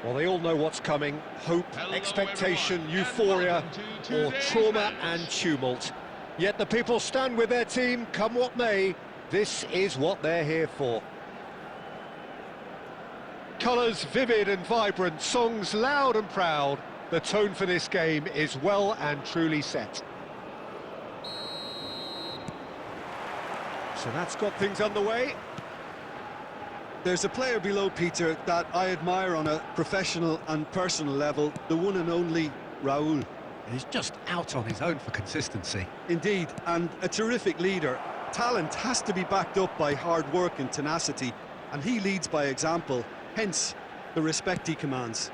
Well, they all know what's coming. Hope, expectation, euphoria, or trauma and tumult. Yet the people stand with their team, come what may. This is what they're here for. Colours vivid and vibrant, songs loud and proud. The tone for this game is well and truly set. So that's got things underway. There's a player below, Peter, that I admire on a professional and personal level, the one and only Raúl. He's just out on his own for consistency. Indeed, and a terrific leader. Talent has to be backed up by hard work and tenacity, and he leads by example, hence the respect he commands.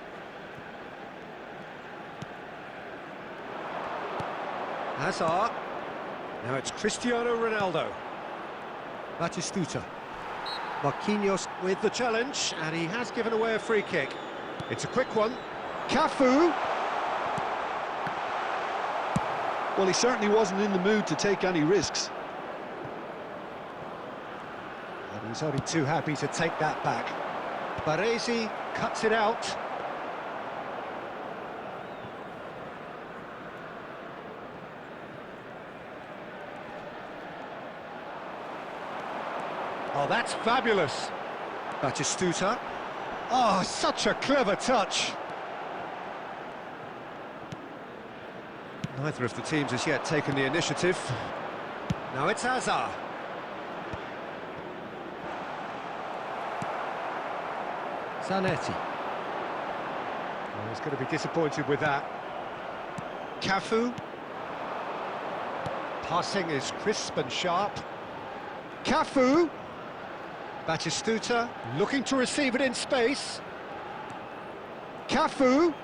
Hazard. Now it's Cristiano Ronaldo. Batistuta. Marquinhos with the challenge, and he has given away a free kick. It's a quick one. Cafu. Well, he certainly wasn't in the mood to take any risks. And he's only too happy to take that back. Baresi cuts it out. Oh, that's fabulous. Batistuta. Oh, such a clever touch. Neither of the teams has yet taken the initiative. Now it's Hazard. Zanetti. Oh, he's going to be disappointed with that. Cafu. Passing is crisp and sharp. Cafu. Batistuta looking to receive it in space. Cafu.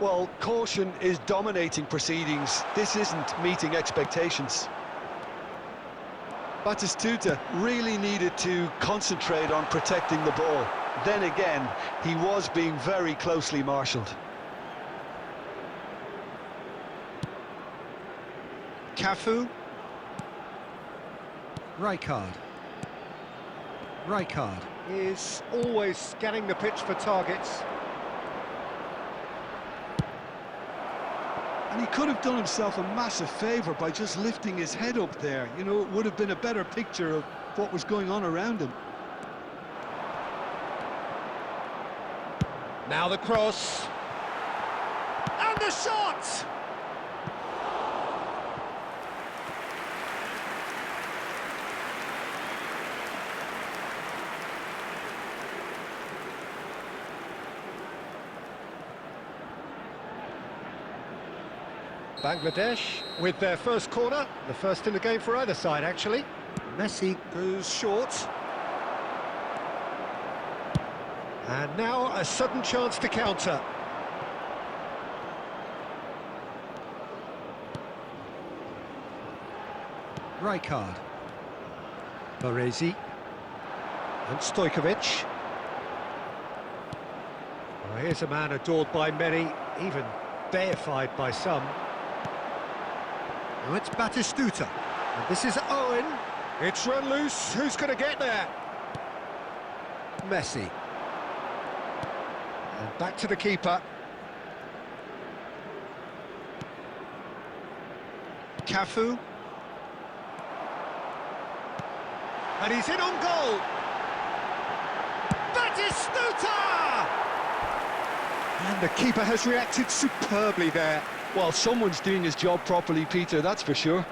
Well, caution is dominating proceedings. This isn't meeting expectations. Batistuta really needed to concentrate on protecting the ball. Then again, he was being very closely marshalled. Cafu. Rijkaard. Rijkaard is always scanning the pitch for targets. And he could have done himself a massive favour by just lifting his head up there. You know, it would have been a better picture of what was going on around him. Now the cross. And the shot! Bangladesh with their first corner, the first in the game for either side actually. Messi goes short. And now a sudden chance to counter. Rijkaard. Baresi. And Stojkovic. Well, here's a man adored by many, even deified by some. Now it's Batistuta, and this is Owen. It's run loose, who's going to get there? Messi. And back to the keeper. Cafu. And he's in on goal. Batistuta! And the keeper has reacted superbly there. Well, someone's doing his job properly, Peter, that's for sure.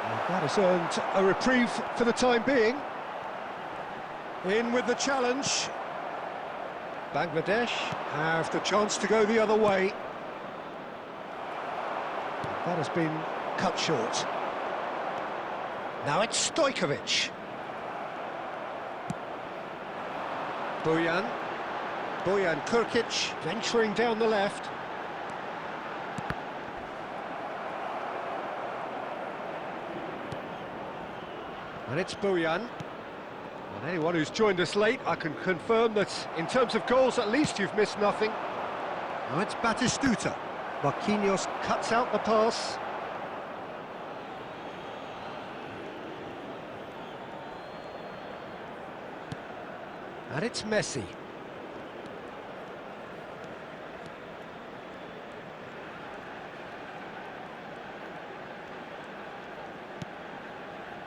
And that has earned a reprieve for the time being. In with the challenge. Bangladesh have the chance to go the other way. That has been cut short. Now it's Stojkovic. Bojan Kurkic venturing down the left. And it's Bojan. And anyone who's joined us late, I can confirm that in terms of goals, at least you've missed nothing. Now it's Batistuta. Marquinhos cuts out the pass. And it's Messi.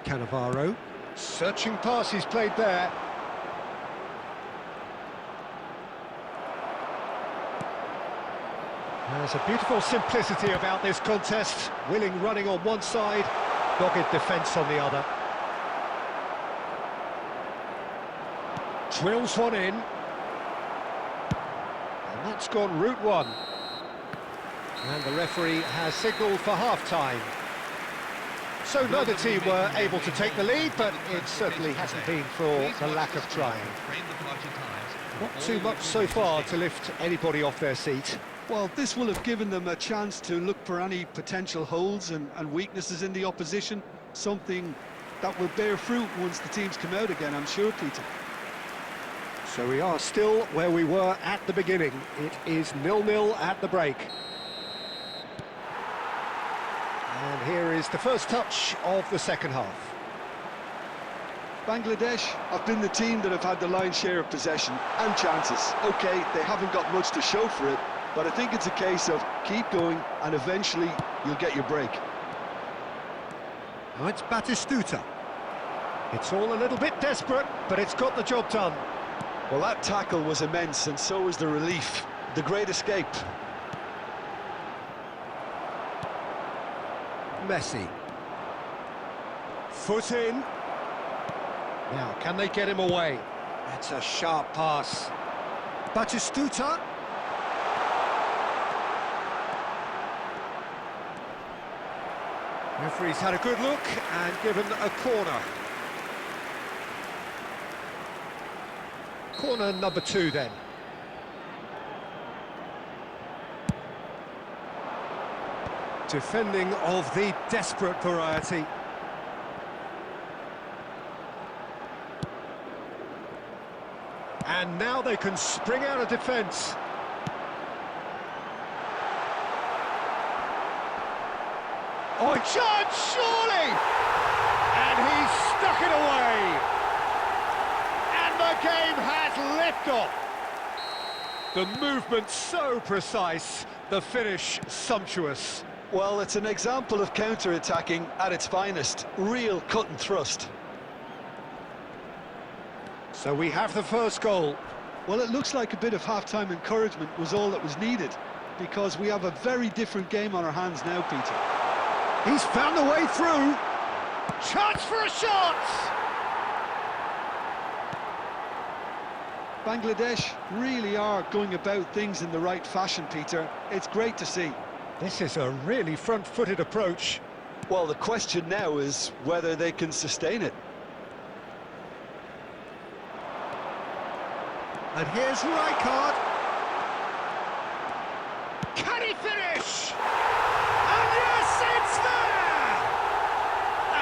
Cannavaro. Searching pass he's played there. There's a beautiful simplicity about this contest. Willing running on one side, dogged defence on the other. Drills one in. And that's gone route one. And the referee has signalled for half-time. So neither team were able to take the lead, but it certainly hasn't been for the lack of trying. Not too much so far to lift anybody off their seat. Well, this will have given them a chance to look for any potential holes and weaknesses in the opposition, something that will bear fruit once the teams come out again, I'm sure, Peter. So we are still where we were at the beginning. It is 0-0 at the break. And here is the first touch of the second half. Bangladesh have been the team that have had the lion's share of possession and chances. OK, they haven't got much to show for it, but I think it's a case of keep going and eventually you'll get your break. Now it's Batistuta. It's all a little bit desperate, but it's got the job done. Well, that tackle was immense, and so was the relief. The great escape. Messi. Foot in. Now, can they get him away? That's a sharp pass. Batistuta. Referee's had a good look and given a corner. Corner number 2 then. Defending of the desperate variety. And now they can spring out of defence. Oh, a chance, surely! And he's stuck it away. And the game has liftoff. The movement so precise, the finish sumptuous. Well, it's an example of counter-attacking at its finest. Real cut and thrust. So we have the first goal. Well, it looks like a bit of half-time encouragement was all that was needed, because we have a very different game on our hands now, Peter. He's found a way through. Chance for a shot! Bangladesh really are going about things in the right fashion, Peter. It's great to see. This is a really front-footed approach. Well, the question now is whether they can sustain it. And here's Rijkaard. Can he finish? And yes, it's there!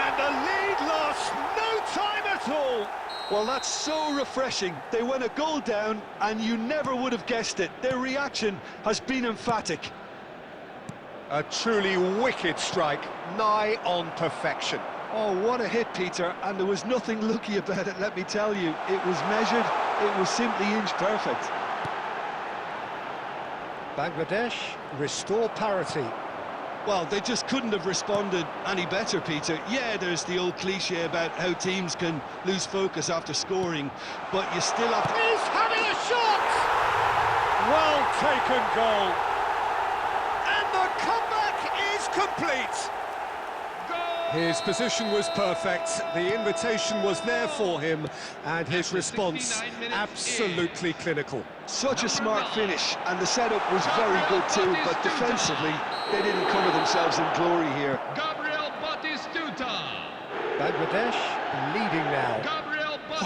And the lead lost no time at all. Well, that's so refreshing. They went a goal down, and you never would have guessed it. Their reaction has been emphatic. A truly wicked strike, nigh on perfection. Oh, what a hit, Peter, and there was nothing lucky about it, let me tell you. It was measured, it was simply inch perfect. Bangladesh restore parity. Well, they just couldn't have responded any better, Peter. Yeah, there's the old cliche about how teams can lose focus after scoring, but you still have to... He's having a shot! Well taken goal. And the comeback is complete. His position was perfect, the invitation was there for him, and his response absolutely clinical. Such a smart finish, and the setup was very good too, but defensively, they didn't cover themselves in glory here. Bangladesh leading now.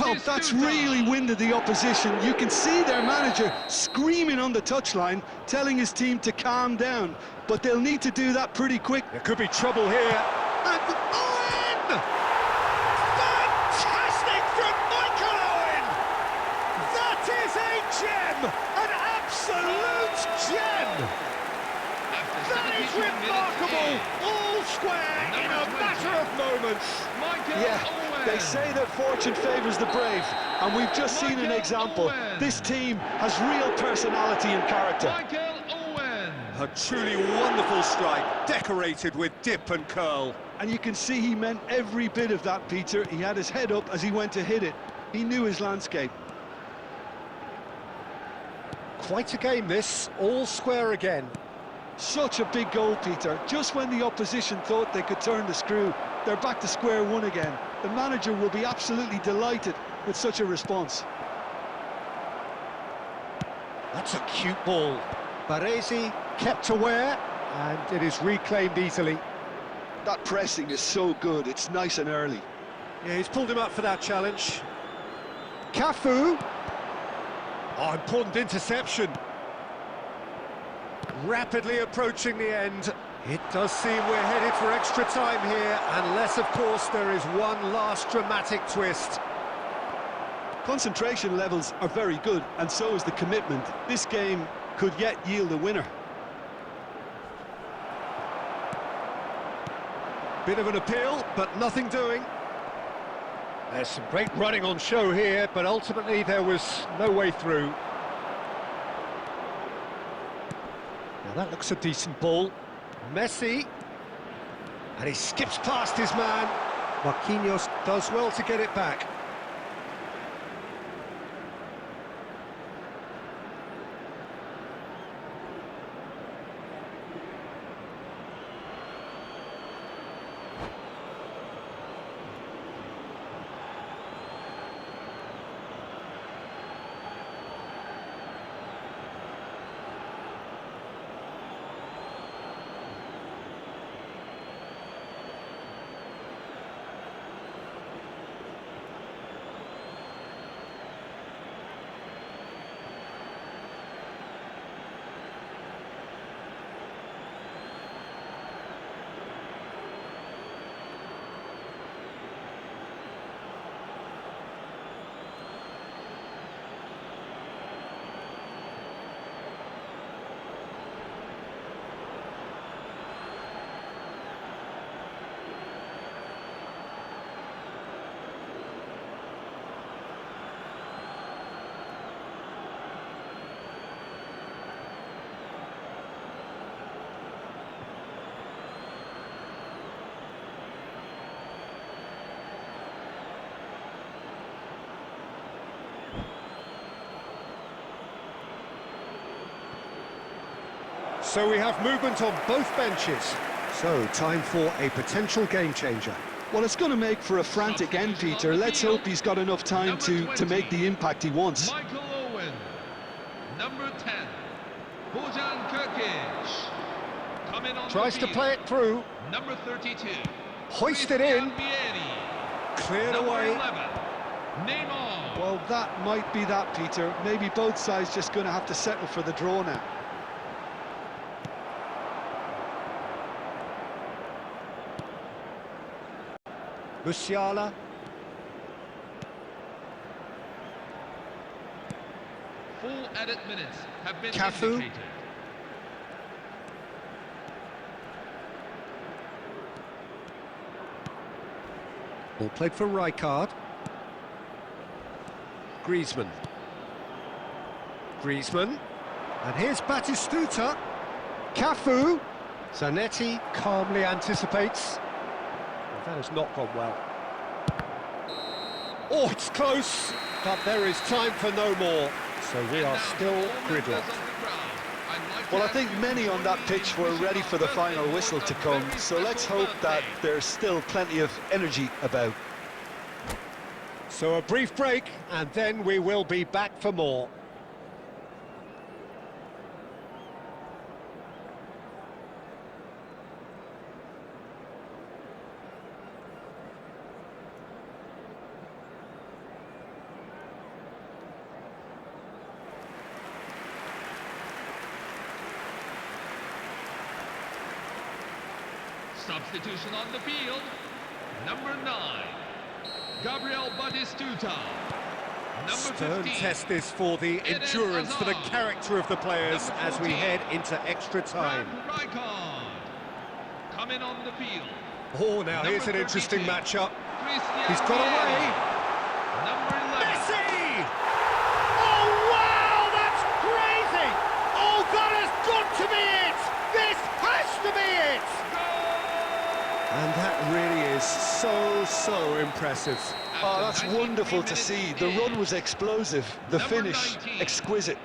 Well, that's really winded the opposition. You can see their manager screaming on the touchline, telling his team to calm down, but they'll need to do that pretty quick. There could be trouble here. And Owen! Fantastic from Michael Owen! That is a gem! An absolute gem! That is remarkable! All square in a matter of moments. Yeah, They say that fortune favours the brave, and we've just seen an example. This team has real personality and character. A truly wonderful strike, decorated with dip and curl. And you can see he meant every bit of that, Peter. He had his head up as he went to hit it. He knew his landscape. Quite a game this, all square again. Such a big goal, Peter. Just when the opposition thought they could turn the screw, they're back to square one again. The manager will be absolutely delighted with such a response. That's a cute ball. Baresi kept aware, and it is reclaimed easily. That pressing is so good, it's nice and early. Yeah, he's pulled him up for that challenge. Cafu. Oh, important interception. Rapidly approaching the end. It does seem we're headed for extra time here, unless, of course, there is one last dramatic twist. Concentration levels are very good, and so is the commitment. This game could yet yield a winner. Bit of an appeal, but nothing doing. There's some great running on show here, but ultimately there was no way through. Now that looks a decent ball. Messi. And he skips past his man. Marquinhos does well to get it back. So we have movement on both benches. So, time for a potential game changer. Well, it's going to make for a frantic end, Peter. Let's hope he's got enough time to make the impact he wants. Michael Owen, number 10, Bojan Kirkic. Coming on Tries to play it through. Number 32. Hoisted in. Cleared away. 11, Neymar. Well, that might be that, Peter. Maybe both sides just going to have to settle for the draw now. Musiala. Full added minutes have been Cafu. indicated. Ball played for Rijkaard. Griezmann. Griezmann. And here's Batistuta. Cafu. Zanetti calmly anticipates. That has not gone well. Oh, it's close, but there is time for no more. So we are still gridlocked. Well, I think many on that pitch were ready for the final whistle to come, so let's hope that there's still plenty of energy about. So a brief break, and then we will be back for more. Substitution on the field. Number 9, Gabriel Batistuta. Number Stern 15. test this for the endurance, for the character of the players as we head into extra time. Rijkaard. Coming on the field. Oh, now Number here's an interesting 32. matchup. Cristiano He's got away. Number 11. Messi! Oh, wow, that's crazy! Oh, that has got to be it! This has to be it! And that really is so impressive. Oh, that's wonderful to see. The run was explosive, the Number finish 19. exquisite.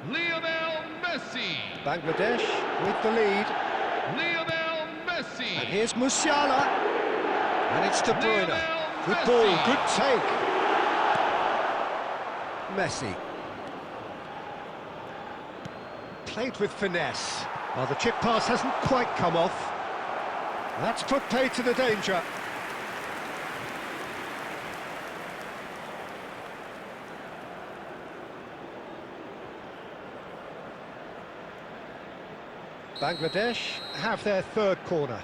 Lionel Messi. Bangladesh with the lead. Lionel Messi. And here's Musiala. And it's De Bruyne. Lionel Good Messi. ball, good take. Messi. Played with finesse. Well, the chip pass hasn't quite come off. That's put pay to the danger. Bangladesh have their third corner.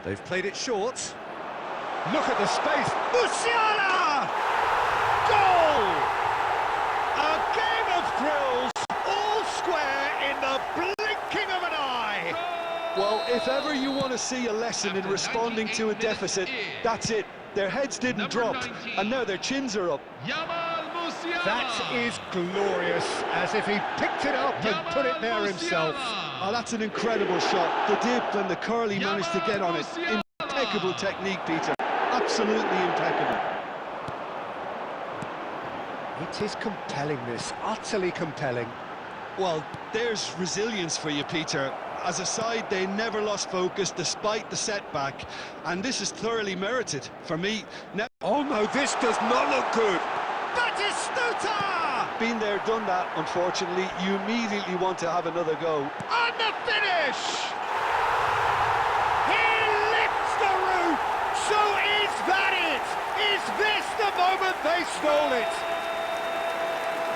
They've played it short. Look at the space. Musiala! Goal! A game of thrills, all square in the blinking of an eye. Well, if ever you want to see a lesson in After responding 98 to a minutes deficit, in. that's it. Their heads didn't Number drop, 19. and now their chins are up. Yamal Musiala. That is glorious, as if he picked it up and put it there himself. Oh, that's an incredible shot. The dip and the curl he managed to get on it. Musiala. Impeccable technique, Peter. Absolutely impeccable. It is compelling, this, utterly compelling. Well, there's resilience for you, Peter. As a side, they never lost focus despite the setback, and this is thoroughly merited. For me, now, Oh no, this does not look good. Batistuta! been there, done that, unfortunately, you immediately want to have another go. On the finish! He lifts the roof! So is that it? Is this the moment they stole it?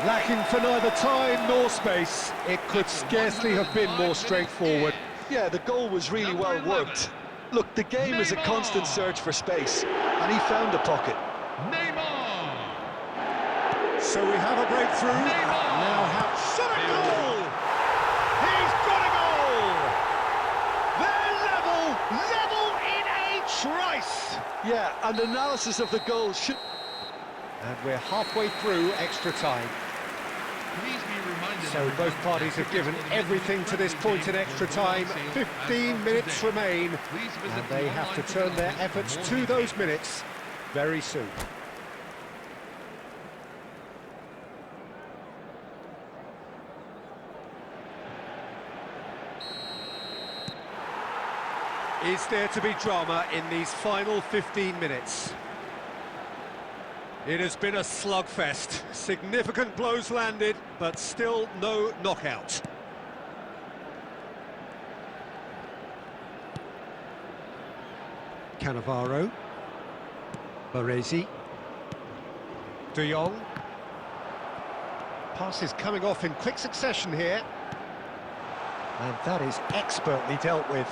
Lacking for neither time nor space, it could scarcely have been more straightforward. Yeah, the goal was really well worked. Look, the game is a constant search for space, and he found the pocket. Neymar. So we have a breakthrough. Neymar. Now how shot a goal! He's got a goal! They're level in a trice! Yeah, and analysis of the goal should... And we're halfway through extra time. Please be reminded. So both parties have given everything to this point in extra time. 15 minutes remain, and they have to turn their efforts to those minutes very soon. Is there to be drama in these final 15 minutes? It has been a slugfest. Significant blows landed, but still no knockout. Cannavaro. Baresi. De Jong. Passes coming off in quick succession here. And that is expertly dealt with.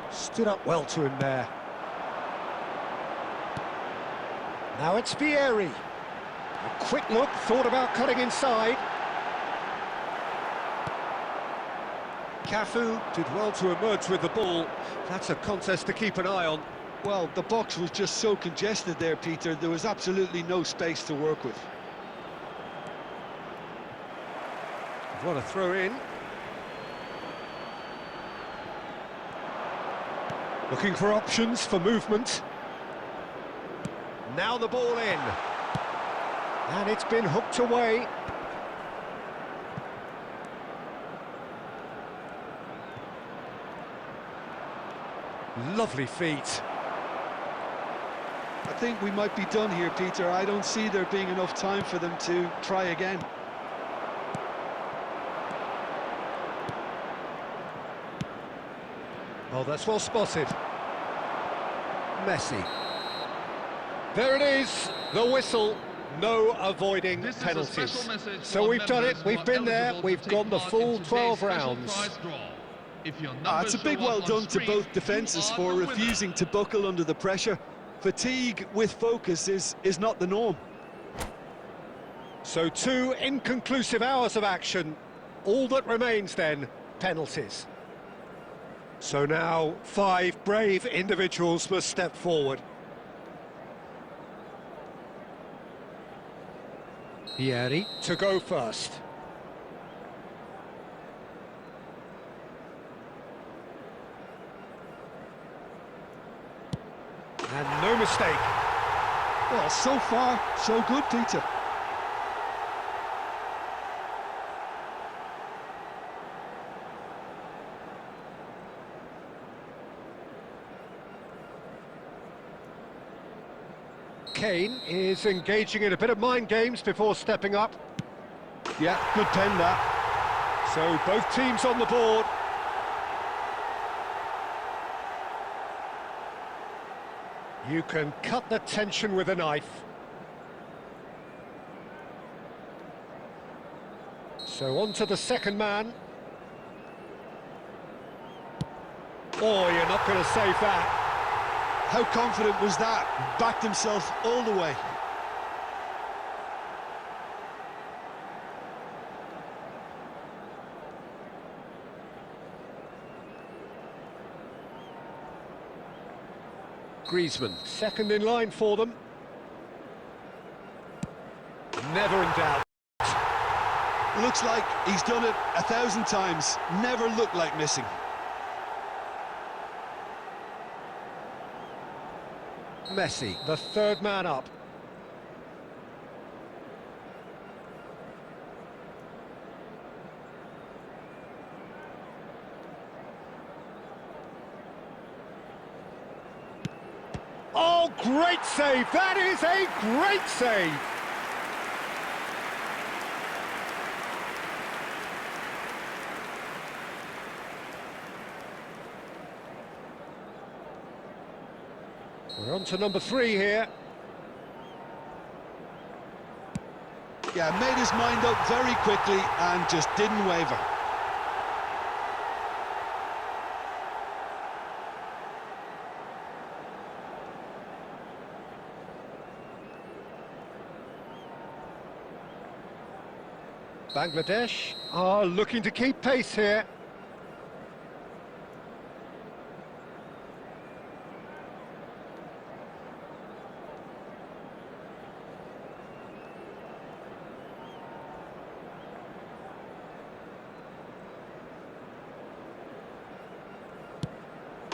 Stood up well to him there. Now it's Vieri. A quick look, thought about cutting inside. Cafu did well to emerge with the ball. That's a contest to keep an eye on. Well, the box was just so congested there, Peter. There was absolutely no space to work with. What a throw in. Looking for options for movement. Now the ball in. And it's been hooked away. Lovely feet. I think we might be done here, Peter. I don't see there being enough time for them to try again. Oh, that's well spotted. Messi. There it is, the whistle. No avoiding This is a penalties. special message So for we've done it, members we've who are been there, eligible we've to gone take the part full in 12 today's special rounds. prize draw. If your It's numbers a big show well up on done to screen, both defences you for are the winner. refusing to buckle under the pressure. Fatigue with focus is not the norm. So 2 inconclusive hours of action, All that remains then, penalties. So now 5 brave individuals must step forward. Pieri to go first. And no mistake. Well, so far, so good, Peter. Kane is engaging in a bit of mind games before stepping up. Yeah, good pen, that. So both teams on the board. You can cut the tension with a knife. So on to the second man. Oh, you're not going to save that. How confident was that? Backed himself all the way. Griezmann, second in line for them. Never in doubt. Looks like he's done it 1,000 times. Never looked like missing. Messi, the third man up. Oh, great save! That is a great save! We're on to number 3 here. Yeah, made his mind up very quickly and just didn't waver. Bangladesh are looking to keep pace here.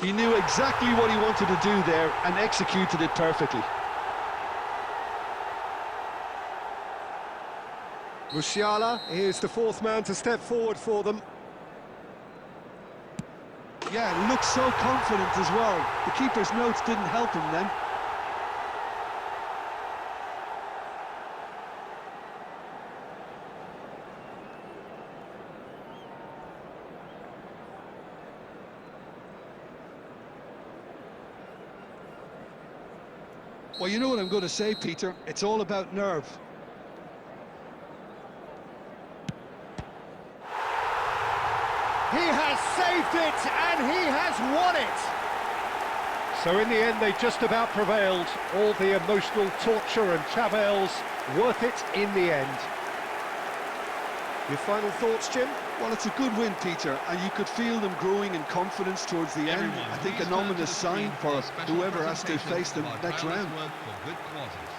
He knew exactly what he wanted to do there and executed it perfectly. Musiala is the 4th man to step forward for them. Yeah, looks so confident as well. The keeper's notes didn't help him then. Well, you know what I'm going to say, Peter. It's all about nerve. He has saved it, and he has won it! So in the end, they just about prevailed. All the emotional torture and travails, worth it in the end. Your final thoughts, Jim? Well, it's a good win, Peter, and you could feel them growing in confidence towards the end. I think an ominous sign for whoever has to face them next round. For good causes.